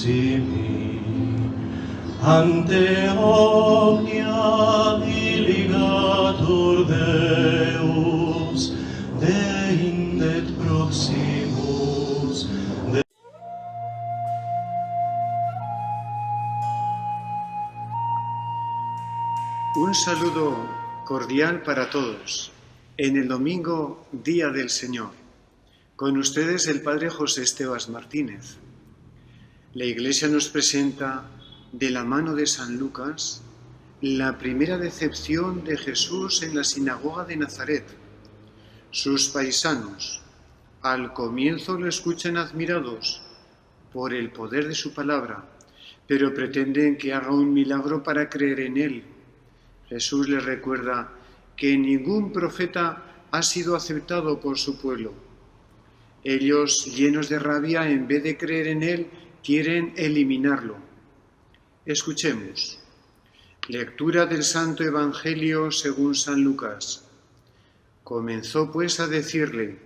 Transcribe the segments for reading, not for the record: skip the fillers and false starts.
proximi, ante omnia diligatur Deus, deindet proximus. Un saludo cordial para todos en el domingo, Día del Señor. Con ustedes el Padre José Esteban Martínez. La Iglesia nos presenta, de la mano de San Lucas, la primera decepción de Jesús en la sinagoga de Nazaret. Sus paisanos, al comienzo lo escuchan admirados por el poder de su palabra, pero pretenden que haga un milagro para creer en él. Jesús les recuerda que ningún profeta ha sido aceptado por su pueblo. Ellos, llenos de rabia, en vez de creer en él, quieren eliminarlo. Escuchemos. Lectura del Santo Evangelio según San Lucas. Comenzó pues a decirle: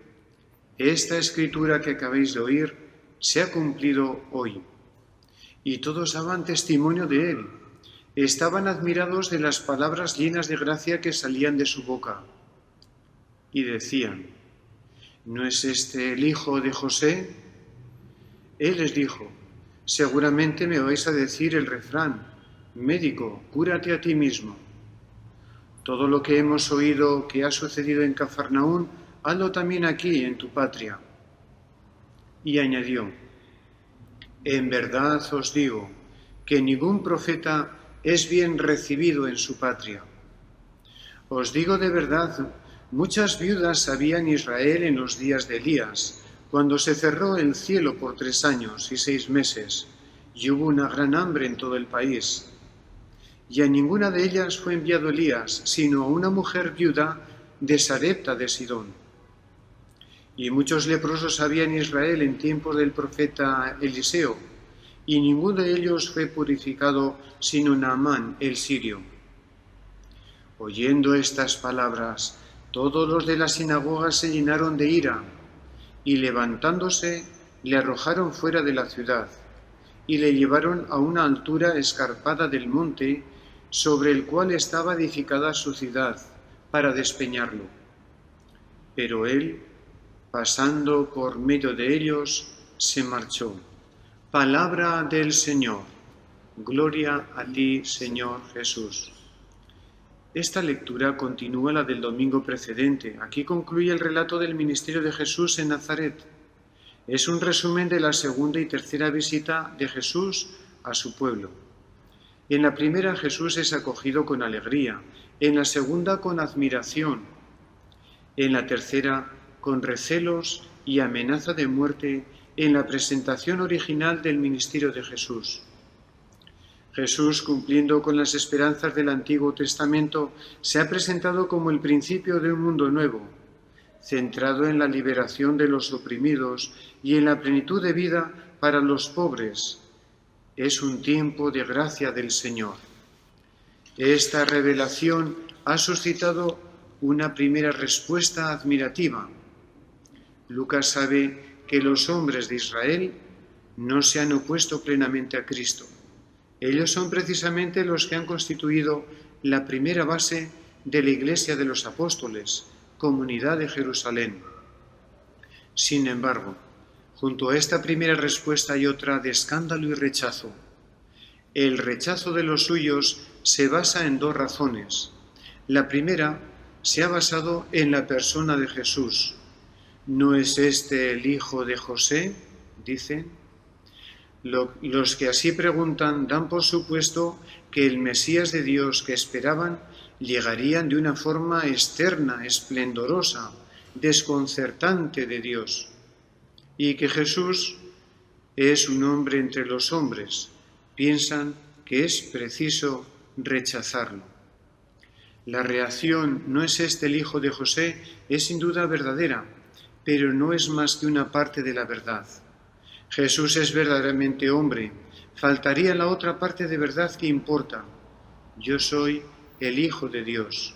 esta escritura que acabáis de oír se ha cumplido hoy. Y todos daban testimonio de él. Estaban admirados de las palabras llenas de gracia que salían de su boca. Y decían: ¿no es este el hijo de José? Él les dijo: seguramente me vais a decir el refrán: médico, cúrate a ti mismo. Todo lo que hemos oído que ha sucedido en Cafarnaún, hazlo también aquí, en tu patria. Y añadió: en verdad os digo que ningún profeta es bien recibido en su patria. Os digo de verdad, muchas viudas había en Israel en los días de Elías, cuando se cerró el cielo por 3 años y 6 meses, y hubo una gran hambre en todo el país. Y a ninguna de ellas fue enviado Elías, sino a una mujer viuda de Sarepta de Sidón. Y muchos leprosos había en Israel en tiempo del profeta Eliseo, y ninguno de ellos fue purificado sino Naamán el sirio. Oyendo estas palabras, todos los de la sinagoga se llenaron de ira, y levantándose, le arrojaron fuera de la ciudad, y le llevaron a una altura escarpada del monte, sobre el cual estaba edificada su ciudad, para despeñarlo. Pero él, pasando por medio de ellos, se marchó. Palabra del Señor. Gloria a ti, Señor Jesús. Esta lectura continúa la del domingo precedente. Aquí concluye el relato del ministerio de Jesús en Nazaret. Es un resumen de la segunda y tercera visita de Jesús a su pueblo. En la primera, Jesús es acogido con alegría. En la segunda, con admiración. En la tercera, con recelos y amenaza de muerte en la presentación original del ministerio de Jesús. Jesús, cumpliendo con las esperanzas del Antiguo Testamento, se ha presentado como el principio de un mundo nuevo, centrado en la liberación de los oprimidos y en la plenitud de vida para los pobres. Es un tiempo de gracia del Señor. Esta revelación ha suscitado una primera respuesta admirativa. Lucas sabe que los hombres de Israel no se han opuesto plenamente a Cristo. Ellos son precisamente los que han constituido la primera base de la Iglesia de los Apóstoles, comunidad de Jerusalén. Sin embargo, junto a esta primera respuesta hay otra de escándalo y rechazo. El rechazo de los suyos se basa en 2 razones. La primera se ha basado en la persona de Jesús. ¿No es este el hijo de José?, dicen. Los que así preguntan dan por supuesto que el Mesías de Dios que esperaban llegaría de una forma externa, esplendorosa, desconcertante de Dios, y que Jesús es un hombre entre los hombres. Piensan que es preciso rechazarlo. La reacción ¿no es este el hijo de José? Es sin duda verdadera, pero no es más que una parte de la verdad. Jesús es verdaderamente hombre. Faltaría la otra parte de verdad que importa. Yo soy el Hijo de Dios.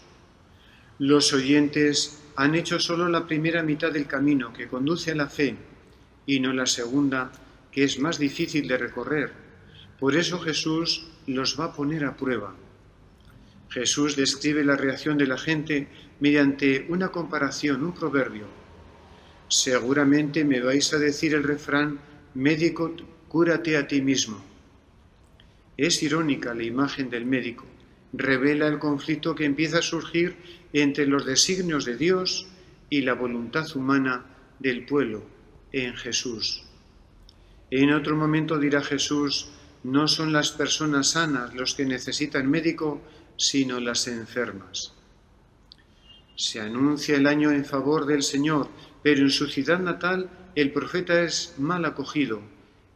Los oyentes han hecho solo la primera mitad del camino que conduce a la fe y no la segunda que es más difícil de recorrer. Por eso Jesús los va a poner a prueba. Jesús describe la reacción de la gente mediante una comparación, un proverbio. Seguramente me vais a decir el refrán: médico, cúrate a ti mismo. Es irónica la imagen del médico. Revela el conflicto que empieza a surgir entre los designios de Dios y la voluntad humana del pueblo en Jesús. En otro momento dirá Jesús: no son las personas sanas los que necesitan médico, sino las enfermas. Se anuncia el año en favor del Señor, pero en su ciudad natal el profeta es mal acogido.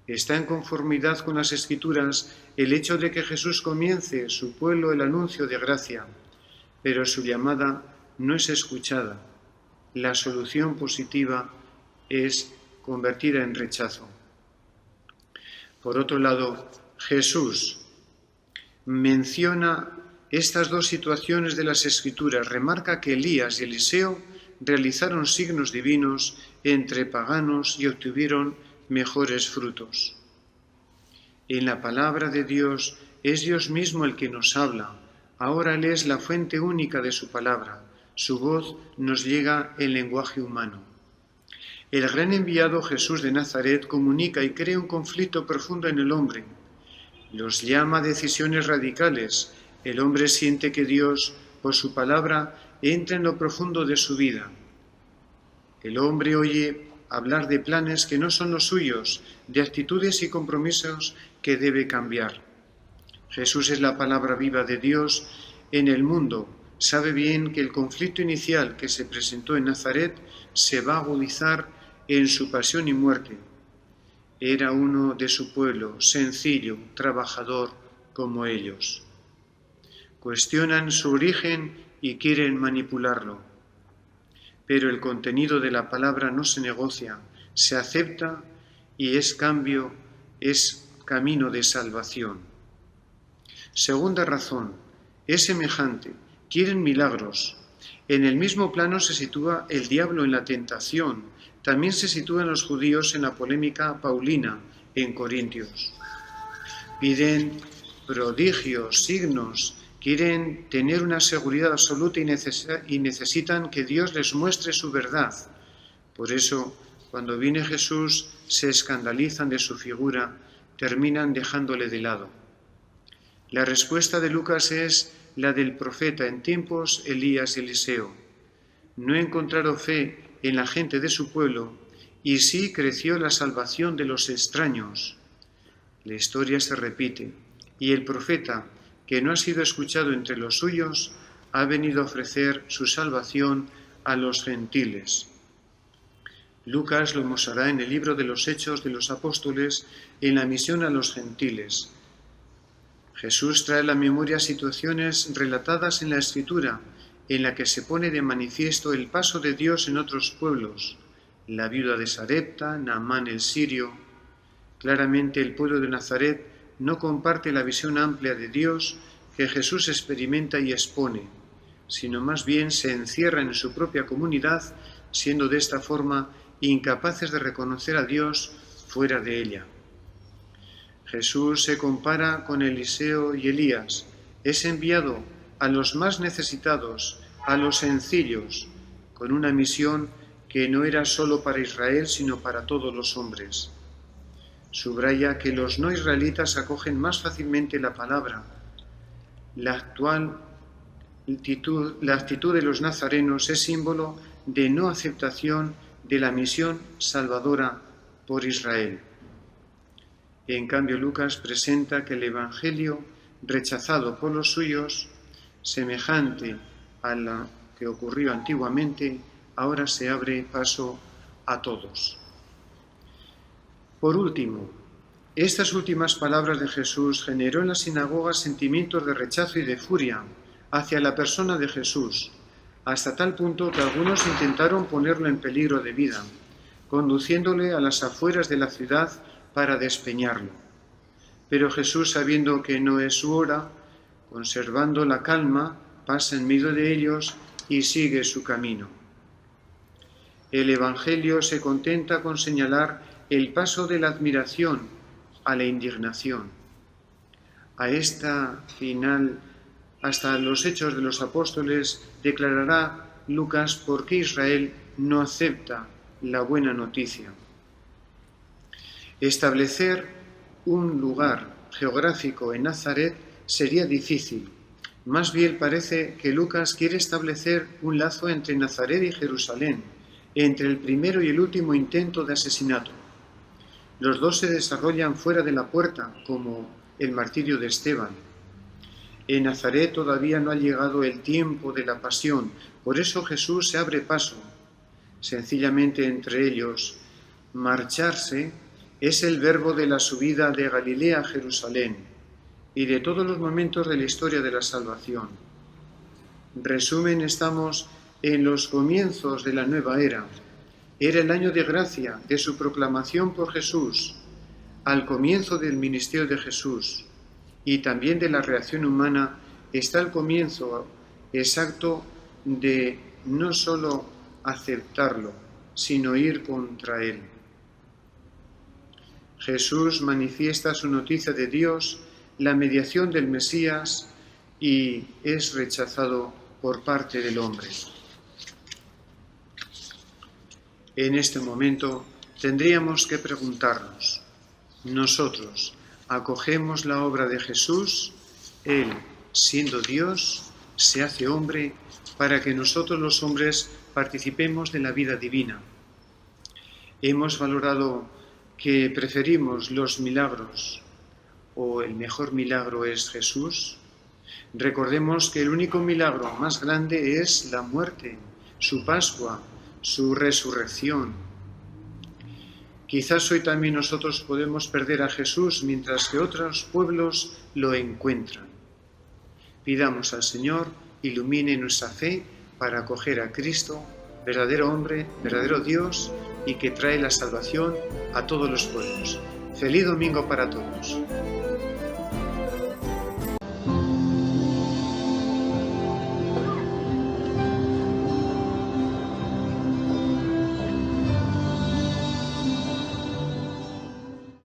Está en conformidad con las Escrituras el hecho de que Jesús comience su pueblo el anuncio de gracia, pero su llamada no es escuchada. La solución positiva es convertida en rechazo. Por otro lado, Jesús menciona estas dos situaciones de las Escrituras. Remarca que Elías y Eliseo realizaron signos divinos entre paganos y obtuvieron mejores frutos. En la palabra de Dios es Dios mismo el que nos habla. Ahora Él es la fuente única de su palabra. Su voz nos llega en lenguaje humano. El gran enviado Jesús de Nazaret comunica y crea un conflicto profundo en el hombre. Los llama a decisiones radicales. El hombre siente que Dios, por su palabra, entra en lo profundo de su vida. El hombre oye hablar de planes que no son los suyos, de actitudes y compromisos que debe cambiar. Jesús es la palabra viva de Dios en el mundo. Sabe bien que el conflicto inicial que se presentó en Nazaret se va a agudizar en su pasión y muerte. Era uno de su pueblo, sencillo, trabajador como ellos. Cuestionan su origen y quieren manipularlo. Pero el contenido de la palabra no se negocia, se acepta y es cambio, es camino de salvación. Segunda razón, es semejante, quieren milagros. En el mismo plano se sitúa el diablo en la tentación, también se sitúan los judíos en la polémica paulina en Corintios. Piden prodigios, signos, quieren tener una seguridad absoluta y necesitan que Dios les muestre su verdad. Por eso, cuando viene Jesús, se escandalizan de su figura, terminan dejándole de lado. La respuesta de Lucas es la del profeta en tiempos Elías y Eliseo. No encontraron fe en la gente de su pueblo y sí creció la salvación de los extraños. La historia se repite y el profeta, que no ha sido escuchado entre los suyos, ha venido a ofrecer su salvación a los gentiles. Lucas lo mostrará en el libro de los Hechos de los Apóstoles en la misión a los gentiles. Jesús trae a la memoria situaciones relatadas en la Escritura, en la que se pone de manifiesto el paso de Dios en otros pueblos, la viuda de Sarepta, Naamán el sirio. Claramente el pueblo de Nazaret no comparte la visión amplia de Dios que Jesús experimenta y expone, sino más bien se encierran en su propia comunidad, siendo de esta forma incapaces de reconocer a Dios fuera de ella. Jesús se compara con Eliseo y Elías, es enviado a los más necesitados, a los sencillos, con una misión que no era solo para Israel, sino para todos los hombres. Subraya que los no israelitas acogen más fácilmente la palabra. La actitud de los nazarenos es símbolo de no aceptación de la misión salvadora por Israel. En cambio, Lucas presenta que el Evangelio, rechazado por los suyos, semejante a lo que ocurrió antiguamente, ahora se abre paso a todos. Por último, estas últimas palabras de Jesús generó en las sinagogas sentimientos de rechazo y de furia hacia la persona de Jesús, hasta tal punto que algunos intentaron ponerlo en peligro de vida, conduciéndole a las afueras de la ciudad para despeñarlo. Pero Jesús, sabiendo que no es su hora, conservando la calma, pasa en medio de ellos y sigue su camino. El Evangelio se contenta con señalar el paso de la admiración a la indignación. A esta final, hasta los Hechos de los Apóstoles, declarará Lucas por qué Israel no acepta la buena noticia. Establecer un lugar geográfico en Nazaret sería difícil. Más bien parece que Lucas quiere establecer un lazo entre Nazaret y Jerusalén, entre el primero y el último intento de asesinato. Los dos se desarrollan fuera de la puerta, como el martirio de Esteban. En Nazaret todavía no ha llegado el tiempo de la pasión, por eso Jesús se abre paso. Sencillamente entre ellos, marcharse es el verbo de la subida de Galilea a Jerusalén y de todos los momentos de la historia de la salvación. Resumen, estamos en los comienzos de la nueva era. Era el año de gracia de su proclamación por Jesús, al comienzo del ministerio de Jesús, y también de la reacción humana está el comienzo exacto de no solo aceptarlo, sino ir contra él. Jesús manifiesta su noticia de Dios, la mediación del Mesías, y es rechazado por parte del hombre. En este momento tendríamos que preguntarnos, ¿nosotros acogemos la obra de Jesús? Él, siendo Dios, se hace hombre para que nosotros los hombres participemos de la vida divina. Hemos valorado que preferimos los milagros o el mejor milagro es Jesús. Recordemos que el único milagro más grande es la muerte, su Pascua, su resurrección. Quizás hoy también nosotros podemos perder a Jesús mientras que otros pueblos lo encuentran. Pidamos al Señor ilumine nuestra fe para acoger a Cristo, verdadero hombre, verdadero Dios, y que trae la salvación a todos los pueblos. Feliz domingo para todos.